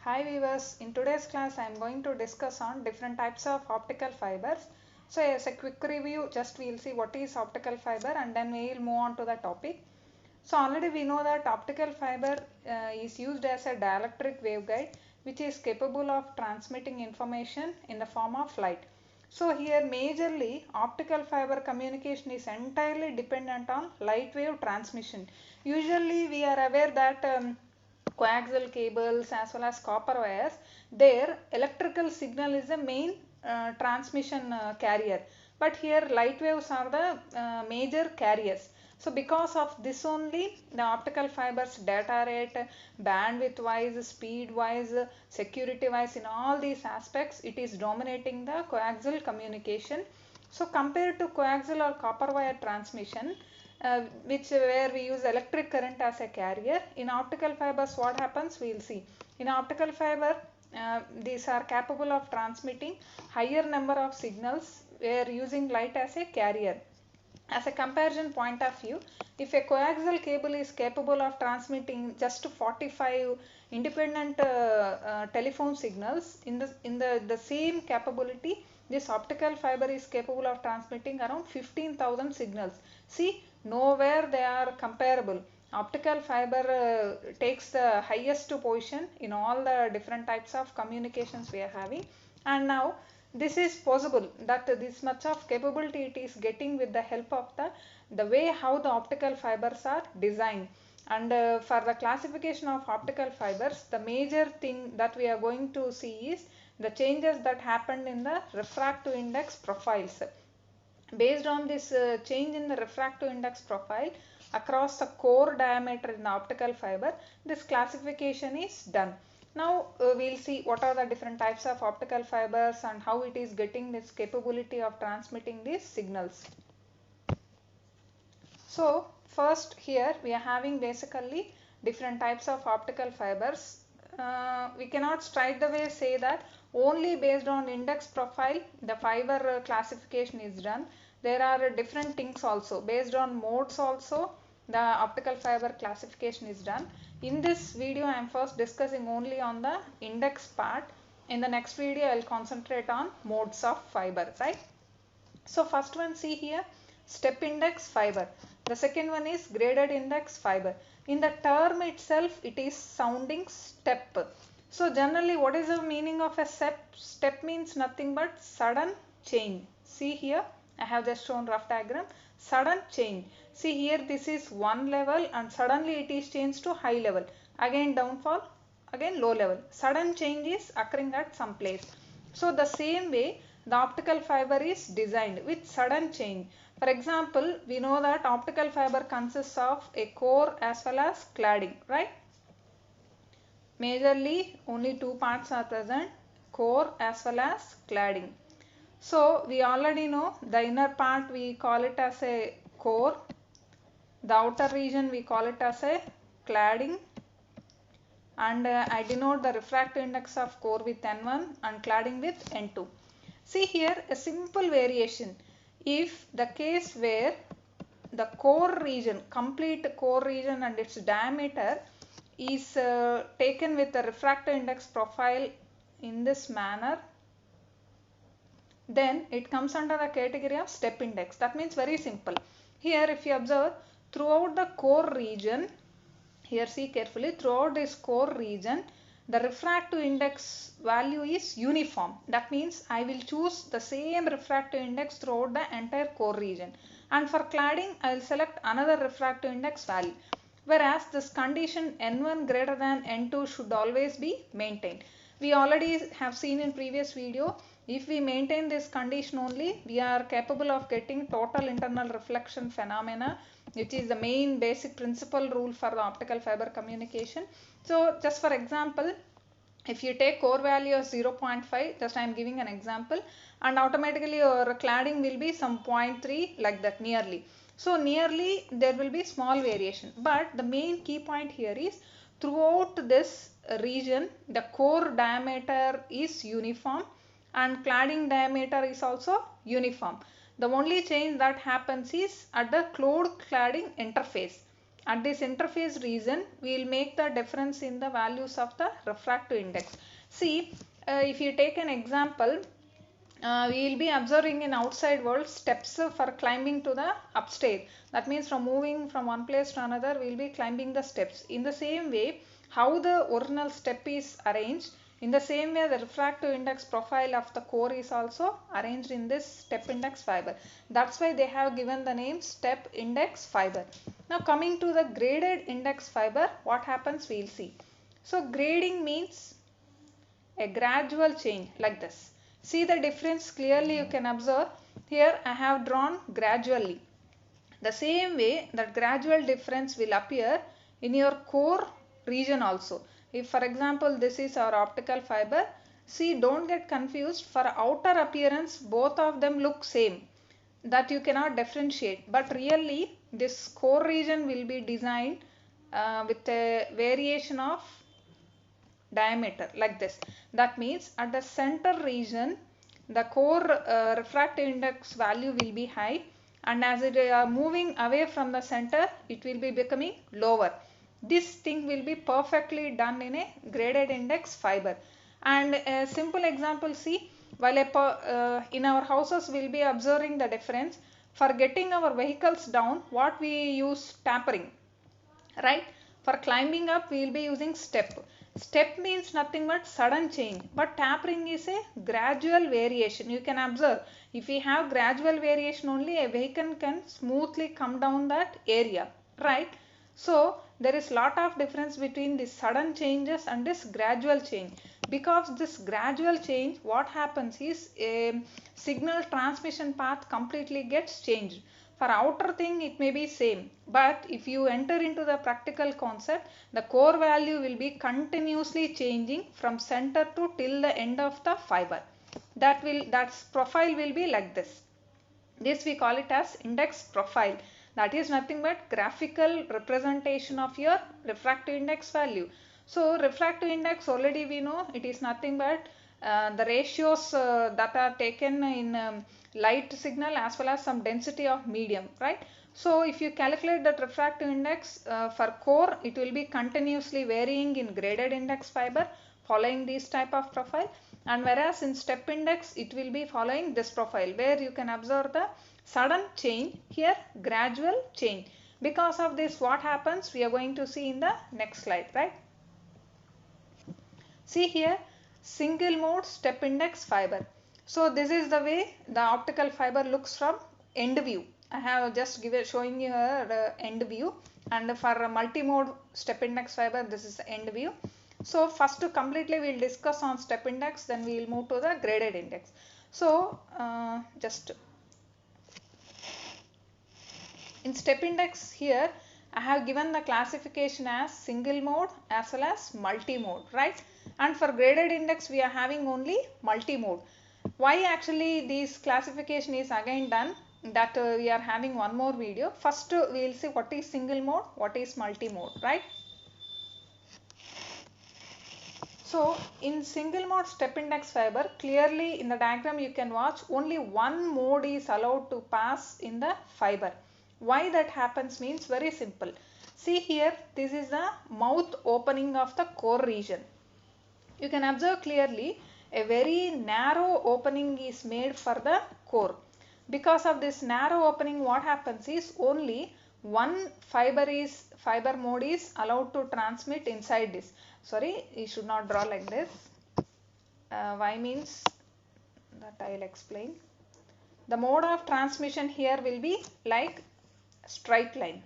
Hi viewers, in today's class I am going to discuss on different types of optical fibers. So as a quick review, just we will see what is optical fiber and then we will move on to the topic. So already we know that optical fiber is used as a dielectric waveguide which is capable of transmitting information in the form of light. So here majorly optical fiber communication is entirely dependent on light wave transmission. Usually we are aware that coaxial cables as well as copper wires, their electrical signal is the main transmission carrier, but here light waves are the major carriers. So because of this only the optical fibers data rate, bandwidth wise, speed wise, security wise, in all these aspects it is dominating the coaxial communication. So compared to coaxial or copper wire transmission, which where we use electric current as a carrier, in optical fibers what happens we will see. In optical fiber these are capable of transmitting higher number of signals where using light as a carrier. As a comparison point of view, if a coaxial cable is capable of transmitting just 45 independent telephone signals, in the same capability this optical fiber is capable of transmitting around 15,000 signals. See, nowhere they are comparable. Optical fiber takes the highest position in all the different types of communications we are having, and now this is possible that this much of capability it is getting with the help of the way how the optical fibers are designed. And for the classification of optical fibers, the major thing that we are going to see is the changes that happened in the refractive index profiles. Based on this change in the refractive index profile across the core diameter in the optical fiber, this classification is done. Now we'll see what are the different types of optical fibers and how it is getting this capability of transmitting these signals. So first here we are having basically different types of optical fibers. We cannot straight away say that only based on index profile the fiber classification is done. There are different things also. Based on modes also the optical fiber classification is done. In this video I am first discussing only on the index part. In the next video I will concentrate on modes of fiber, right? So first one, see here, step index fiber. The second one is graded index fiber. In the term itself it is sounding step. So generally what is the meaning of a step? Step means nothing but sudden change. See here, I have just shown rough diagram. Sudden change. See here, this is one level and suddenly it is changed to high level. Again downfall, again low level. Sudden change is occurring at some place. So the same way the optical fiber is designed with sudden change. For example, we know that optical fiber consists of a core as well as cladding, right? Majorly only two parts are present, core as well as cladding. So we already know the inner part we call it as a core, the outer region we call it as a cladding, and I denote the refractive index of core with N1 and cladding with N2. See here a simple variation. If the case where the core region, complete core region and its diameter is taken with the refractive index profile in this manner, then it comes under the category of step index. That means very simple. Here if you observe throughout the core region, here see carefully, throughout this core region the refractive index value is uniform. That means I will choose the same refractive index throughout the entire core region, and for cladding I will select another refractive index value, whereas this condition N1 greater than N2 should always be maintained. We already have seen in previous video, if we maintain this condition only, we are capable of getting total internal reflection phenomena, which is the main basic principal rule for the optical fiber communication. So just for example, if you take core value of 0.5, just I am giving an example, and automatically your cladding will be some 0.3 like that nearly. So nearly there will be small variation, but the main key point here is throughout this region the core diameter is uniform and cladding diameter is also uniform. The only change that happens is at the cloud cladding interface. At this interface region, we will make the difference in the values of the refractive index. See, if you take an example, we will be observing in outside world steps for climbing to the upstairs. That means from moving from one place to another, we will be climbing the steps. In the same way, how the original step is arranged, in the same way the refractive index profile of the core is also arranged in this step index fiber. That's why they have given the name step index fiber. Now coming to the graded index fiber, what happens we will see. So grading means a gradual change like this. See the difference clearly, you can observe. Here I have drawn gradually. The same way that gradual difference will appear in your core region also. If for example this is our optical fiber, see, don't get confused. For outer appearance both of them look same, that you cannot differentiate, but really this core region will be designed with a variation of diameter like this. That means at the center region the core refractive index value will be high, and as it moving away from the center it will be becoming lower. This thing will be perfectly done in a graded index fiber. And a simple example, see, while in our houses we will be observing the difference. For getting our vehicles down, what we use? Tapering, right? For climbing up we will be using step. Step means nothing but sudden change, but tapering is a gradual variation. You can observe, if we have gradual variation only, a vehicle can smoothly come down that area, right? So there is lot of difference between this sudden changes and this gradual change. Because this gradual change, what happens is a signal transmission path completely gets changed. For outer thing it may be same, but if you enter into the practical concept, the core value will be continuously changing from center to till the end of the fiber. That profile will be like this. This we call it as index profile. That is nothing but graphical representation of your refractive index value. So refractive index, already we know, it is nothing but the ratios that are taken in light signal as well as some density of medium, right? So if you calculate that refractive index for core, it will be continuously varying in graded index fiber following this type of profile, and whereas in step index it will be following this profile where you can observe the sudden change, here gradual change. Because of this, what happens we are going to see in the next slide, right? See here, single mode step index fiber. So this is the way the optical fiber looks from end view. I have just showing you the end view, and for a multi-mode step index fiber this is the end view. So first completely we will discuss on step index, then we will move to the graded index. So just in step index here I have given the classification as single mode as well as multi-mode, right? And for graded index we are having only multi-mode. Why actually this classification is again done, that we are having one more video. First we will see what is single mode, what is multi-mode, right? So in single mode step index fiber, clearly in the diagram you can watch only one mode is allowed to pass in the fiber. Why that happens means very simple. See here, this is the mouth opening of the core region. You can observe clearly a very narrow opening is made for the core. Because of this narrow opening, what happens is only one fiber mode is allowed to transmit inside this. Sorry, you should not draw like this. Why means that I will explain. The mode of transmission here will be like straight line.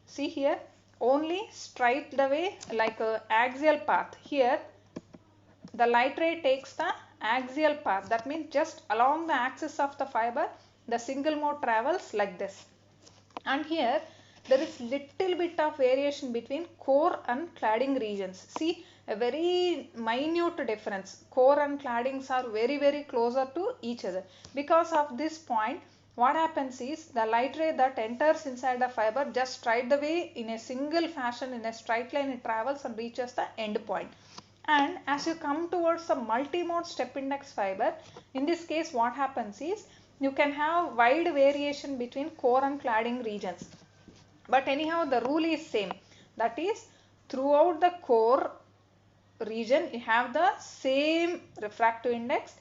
See here, only straight the way, like a axial path. Here the light ray takes the axial path, that means just along the axis of the fiber the single mode travels like this. And here there is little bit of variation between core and cladding regions. See, a very minute difference. Core and claddings are very closer to each other. Because of this point, what happens is the light ray that enters inside the fiber just straight the way in a single fashion, in a straight line it travels and reaches the end point. And as you come towards the multi-mode step index fiber, in this case what happens is you can have wide variation between core and cladding regions. But anyhow, the rule is same. That is, throughout the core region you have the same refractive index,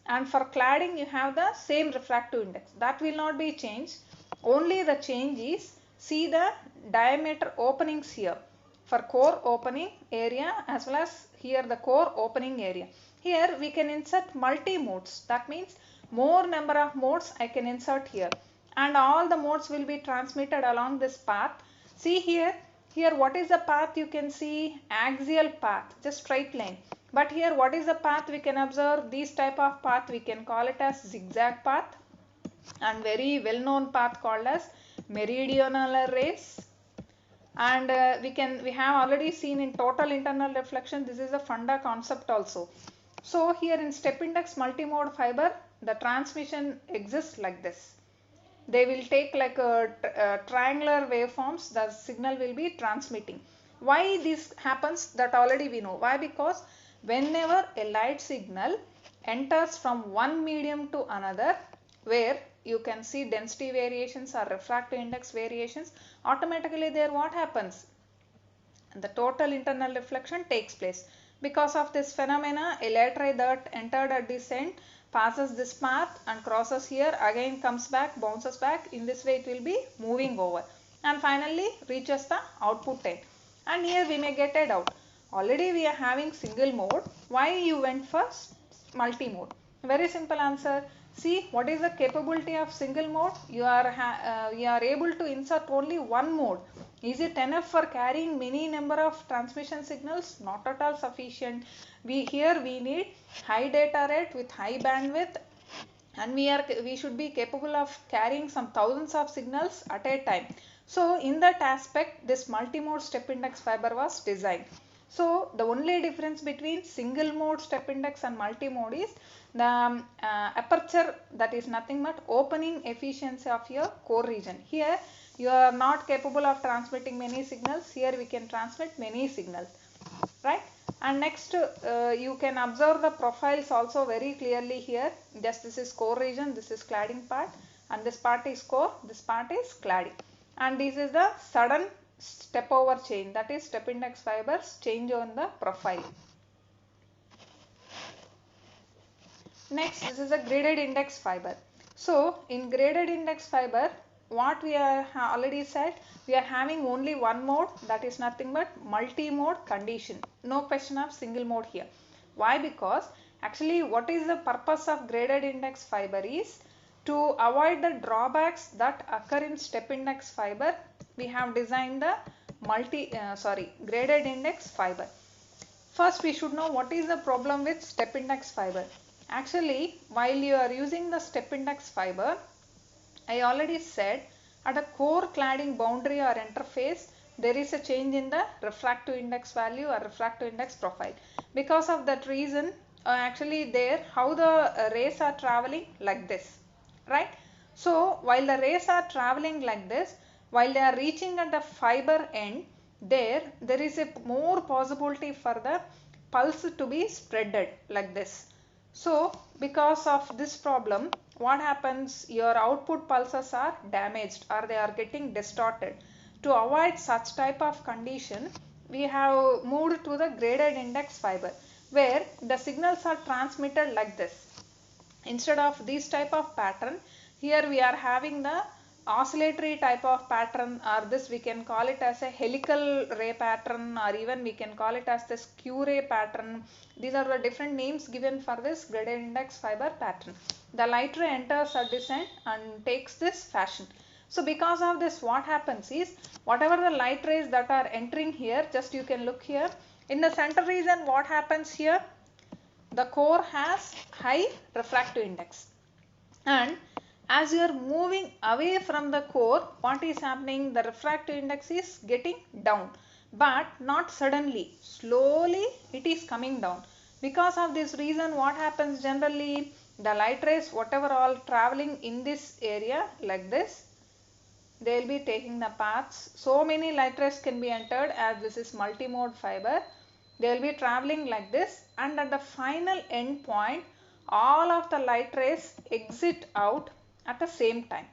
and for cladding you have the same refractive index. That will not be changed. Only the change is, see the diameter openings here for core opening area as well as here the core opening area. Here we can insert multi modes. That means more number of modes I can insert here, and all the modes will be transmitted along this path. See here, what is the path? You can see axial path, just straight line. But here what is the path? We can observe this type of path, we can call it as zigzag path, and very well known path called as meridional rays. And we have already seen in total internal reflection, this is a funda concept also. So here in step index multimode fiber, the transmission exists like this. They will take like a triangular waveforms, the signal will be transmitting. Why this happens, that already we know. Why? Because whenever a light signal enters from one medium to another, where you can see density variations or refractive index variations, automatically there what happens? The total internal reflection takes place. Because of this phenomena, a light ray that entered at this end passes this path and crosses here, again comes back, bounces back. In this way it will be moving over and finally reaches the output end. And here we may get a doubt. Already we are having single mode. Why you went for multi-mode? Very simple answer. See, what is the capability of single mode? You are able to insert only one mode. Is it enough for carrying many number of transmission signals? Not at all sufficient. Here we need high data rate with high bandwidth, and we should be capable of carrying some thousands of signals at a time. So in that aspect, this multi-mode step index fiber was designed. So the only difference between single mode step index and multi-mode is the aperture, that is nothing but opening efficiency of your core region. Here you are not capable of transmitting many signals. Here we can transmit many signals, right? And next you can observe the profiles also very clearly here. Just this is core region, this is cladding part, and this part is core, this part is cladding. And this is the sudden step over change, that is step index fibers change on the profile. Next, this is a graded index fiber. So in graded index fiber, what we are already said, we are having only one mode, that is nothing but multi-mode condition. No question of single mode here. Why? Because actually what is the purpose of graded index fiber is to avoid the drawbacks that occur in step index fiber. We have designed the graded index fiber. First we should know what is the problem with step index fiber. Actually, while you are using the step index fiber, I already said at a core cladding boundary or interface, there is a change in the refractive index value or refractive index profile. Because of that reason, actually there how the rays are traveling like this, right? So while the rays are traveling like this, while they are reaching at the fiber end, there is a more possibility for the pulse to be spreaded like this. So because of this problem, what happens? Your output pulses are damaged or they are getting distorted. To avoid such type of condition, we have moved to the graded index fiber, where the signals are transmitted like this. Instead of this type of pattern, here we are having the oscillatory type of pattern, or this we can call it as a helical ray pattern, or even we can call it as the skew ray pattern. These are the different names given for this graded index fiber pattern. The light ray enters at this end and takes this fashion. So because of this, what happens is, whatever the light rays that are entering here, just you can look here in the center region, what happens here? The core has high refractive index, and as you are moving away from the core, what is happening? The refractive index is getting down, but not suddenly. Slowly it is coming down. Because of this reason, what happens generally? The light rays, whatever all traveling in this area like this, they will be taking the paths. So many light rays can be entered, as this is multi-mode fiber. They will be traveling like this, and at the final end point, all of the light rays exit out at the same time.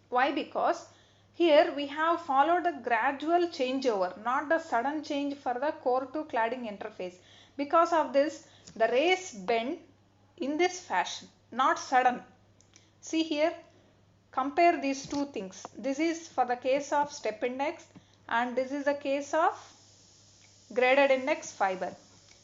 Why? Because here we have followed a gradual changeover, not the sudden change for the core to cladding interface. Because of this, the rays bend in this fashion, not sudden. See here, compare these two things. This is for the case of step index and this is the case of graded index fiber.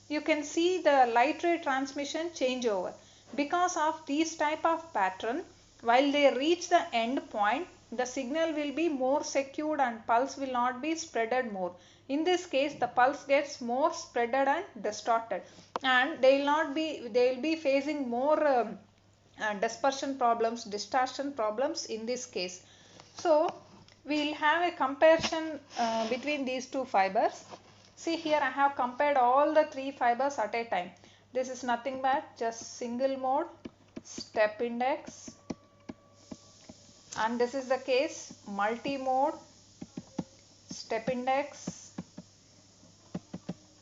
You can see the light ray transmission changeover. Because of these type of pattern, while they reach the end point, the signal will be more secured and pulse will not be spreaded more. In this case, the pulse gets more spreaded and distorted, and they will be facing more dispersion problems, distortion problems in this case. So we will have a comparison between these two fibers. See here, I have compared all the three fibers at a time. This is nothing but just single mode, step index, and this is the case multi-mode, step index,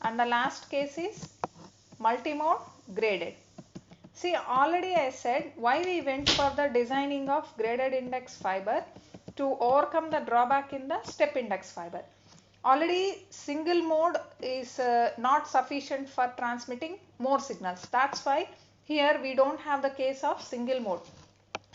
and the last case is multi-mode graded. See, already I said why we went for the designing of graded index fiber to overcome the drawback in the step index fiber. Already single mode is not sufficient for transmitting more signals. That's why here we don't have the case of single mode.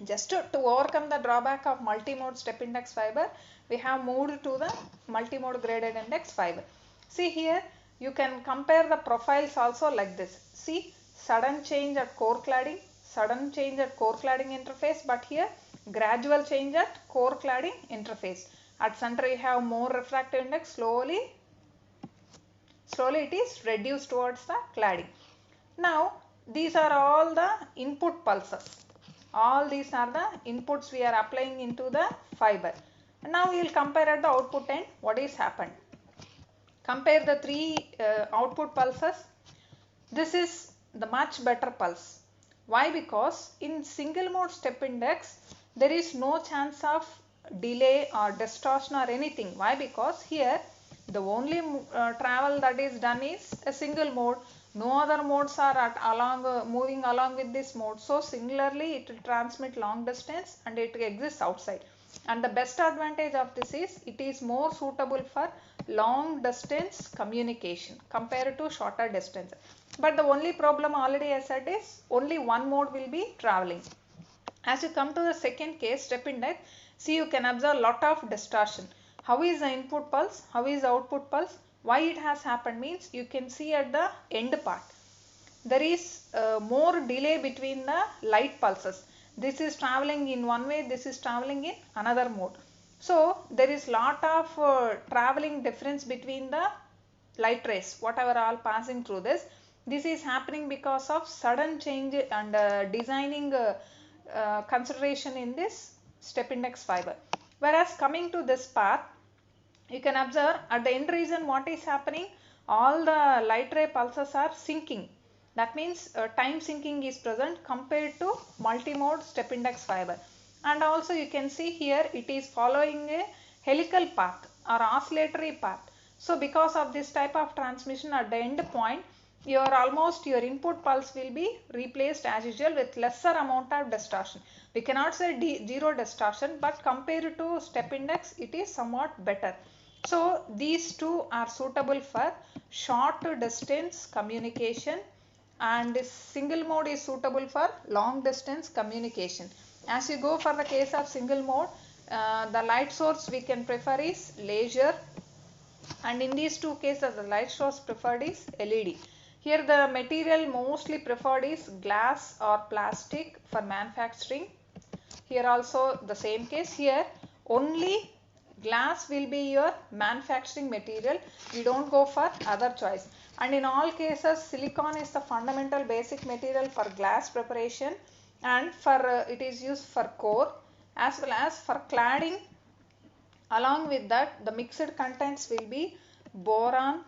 Just to overcome the drawback of multi-mode step index fiber, we have moved to the multi-mode graded index fiber. See here, you can compare the profiles also like this. See, sudden change at core cladding, sudden change at core cladding interface, but here gradual change at core cladding interface. At center you have more refractive index, slowly it is reduced towards the cladding. Now these are all the input pulses. All these are the inputs we are applying into the fiber. Now we will compare at the output end what is happened. Compare the three output pulses. This is the much better pulse. Why? Because in single mode step index there is no chance of delay or distortion or anything. Why? Because here the only travel that is done is a single mode. No other modes are moving along with this mode. So similarly it will transmit long distance and it exists outside. And the best advantage of this is it is more suitable for long distance communication compared to shorter distance. But the only problem already I said is only one mode will be traveling. As you come to the second case, step index, see, you can observe lot of distortion. How is the input pulse? How is the output pulse? Why it has happened means you can see at the end part. There is more delay between the light pulses. This is traveling in one way, this is traveling in another mode. So there is lot of traveling difference between the light rays, whatever all passing through this. This is happening because of sudden change and designing consideration in this step index fiber. Whereas coming to this part, you can observe at the end region what is happening, all the light ray pulses are sinking. That means time sinking is present compared to multi-mode step index fiber. And also you can see here it is following a helical path or oscillatory path. So because of this type of transmission at the end point, your input pulse will be replaced as usual with lesser amount of distortion. We cannot say zero distortion, but compared to step index it is somewhat better. So these two are suitable for short distance communication, and this single mode is suitable for long distance communication. As you go for the case of single mode, the light source we can prefer is laser, and in these two cases the light source preferred is LED. Here the material mostly preferred is glass or plastic for manufacturing. Here also the same case. Here only glass will be your manufacturing material. We don't go for other choice. And in all cases silicon is the fundamental basic material for glass preparation, and for it is used for core as well as for cladding. Along with that, the mixed contents will be boron,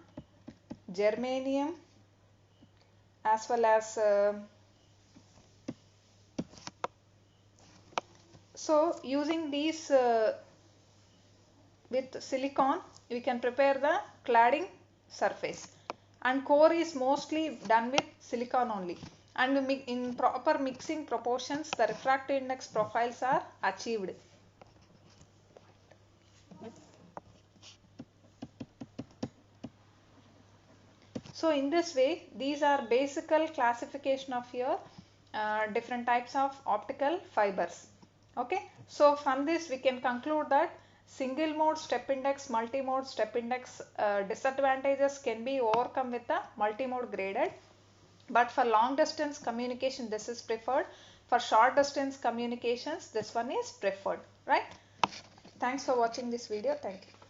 germanium, as well as so using these with silicon we can prepare the cladding surface, and core is mostly done with silicon only. and in proper mixing proportions the refractive index profiles are achieved. So in this way, these are basic classification of your different types of optical fibers. Okay, so from this we can conclude that single mode step index, multi-mode step index disadvantages can be overcome with the multi-mode graded, but for long distance communication this is preferred. For short distance communications this one is preferred, right? Thanks for watching this video. Thank you.